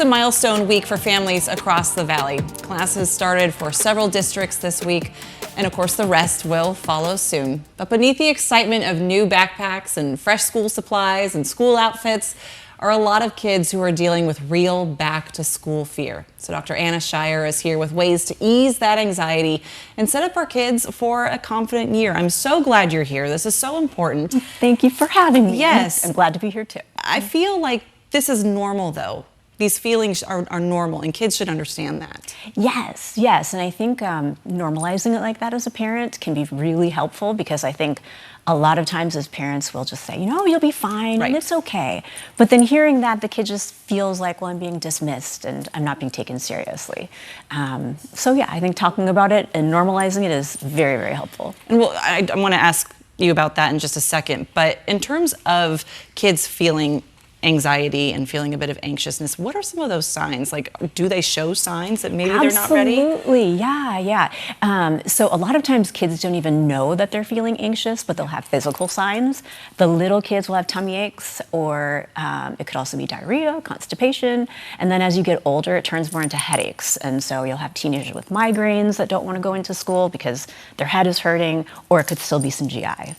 a milestone week for families across the valley. Classes started for several districts this week, and of course the rest will follow soon. But beneath the excitement of new backpacks and fresh school supplies and school outfits are a lot of kids who are dealing with real back-to-school fear. So Dr. Anna Shire is here with ways to ease that anxiety and set up our kids for a confident year. I'm so glad you're here. This is so important. Thank you for having me. Yes. I'm glad to be here too. I feel like this is normal though. These feelings are normal and kids should understand that. Yes, and I think normalizing it like that as a parent can be really helpful, because I think a lot of times as parents we'll just say, you know, you'll be fine, right, and it's okay. But then hearing that, the kid just feels like, well, I'm being dismissed and I'm not being taken seriously. So yeah, I think talking about it and normalizing it is very, very helpful. And well, I want to ask you about that in just a second, but in terms of kids feeling anxiety and feeling a bit of anxiousness, what are some of those signs? Like, do they show signs that maybe they're not ready? Absolutely, yeah. So a lot of times kids don't even know that they're feeling anxious, but they'll have physical signs. The little kids will have tummy aches, or it could also be diarrhea, constipation. And then as you get older, it turns more into headaches. And so you'll have teenagers with migraines that don't want to go into school because their head is hurting, or it could still be some GI.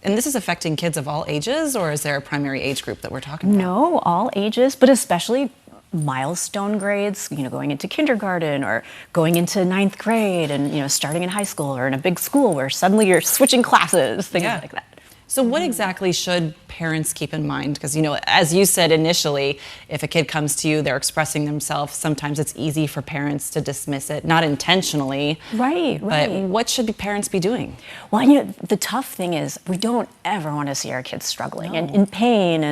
And this is affecting kids of all ages, or is there a primary age group that we're talking about? No, all ages, but especially milestone grades, you know, going into kindergarten or going into 9th grade, and, you know, starting in high school or in a big school where suddenly you're switching classes, things like that. So what exactly should parents keep in mind? Because, you know, as you said initially, if a kid comes to you, they're expressing themselves, sometimes it's easy for parents to dismiss it, not intentionally. Right. But what should parents be doing? Well, you know, the tough thing is we don't ever want to see our kids struggling and in pain.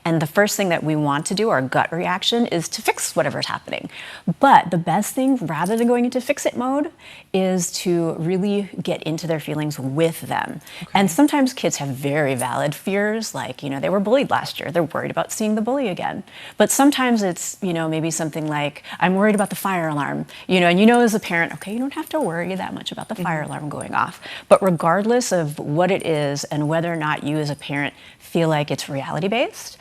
And the first thing that we want to do, our gut reaction, is to fix whatever's happening. But the best thing, rather than going into fix-it mode, is to really get into their feelings with them. Okay. And sometimes kids have very valid fears, like, you know, they were bullied last year. They're worried about seeing the bully again. But sometimes it's, you know, maybe something like, I'm worried about the fire alarm, you know, and you know as a parent, okay, you don't have to worry that much about the fire alarm going off. But regardless of what it is and whether or not you as a parent feel like it's reality-based,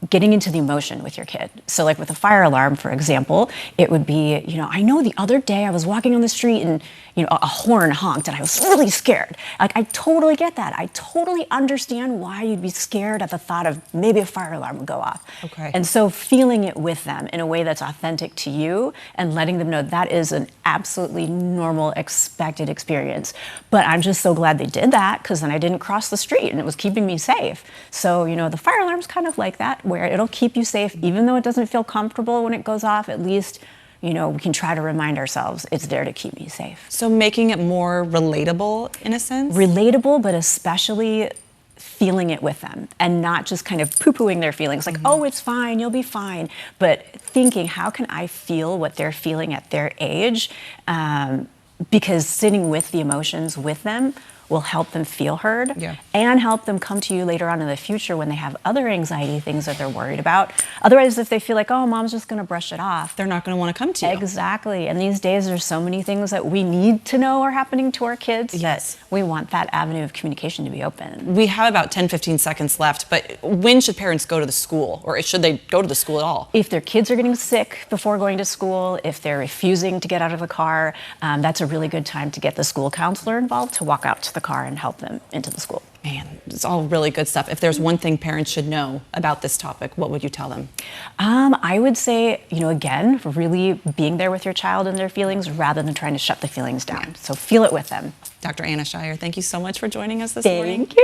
getting into the emotion with your kid. So like with a fire alarm, for example, it would be, you know, I know the other day I was walking on the street and, you know, a horn honked and I was really scared. Like, I totally get that. I totally understand why you'd be scared at the thought of maybe a fire alarm would go off. Okay. And so feeling it with them in a way that's authentic to you and letting them know that is an absolutely normal, expected experience. But I'm just so glad they did that, because then I didn't cross the street and it was keeping me safe. So, you know, the fire alarm's kind of like that, where it'll keep you safe, even though it doesn't feel comfortable when it goes off. At least, you know, we can try to remind ourselves it's there to keep me safe. So making it more relatable, in a sense? Relatable, but especially feeling it with them and not just kind of poo-pooing their feelings like, oh, it's fine, you'll be fine. But thinking, how can I feel what they're feeling at their age? Because sitting with the emotions with them will help them feel heard and help them come to you later on in the future when they have other anxiety things that they're worried about. Otherwise, if they feel like, oh, mom's just going to brush it off, they're not going to want to come to you. Exactly. And these days, there's so many things that we need to know are happening to our kids. Yes. That we want that avenue of communication to be open. We have about 10-15 seconds left, but when should parents go to the school, or should they go to the school at all? If their kids are getting sick before going to school, if they're refusing to get out of the car, that's a really good time to get the school counselor involved to walk out to the car and help them into the school. Man, it's all really good stuff. If there's one thing parents should know about this topic, what would you tell them? I would say, you know, again, really being there with your child and their feelings rather than trying to shut the feelings down. So feel it with them. Dr. Anna Shire, thank you so much for joining us this morning. Thank you.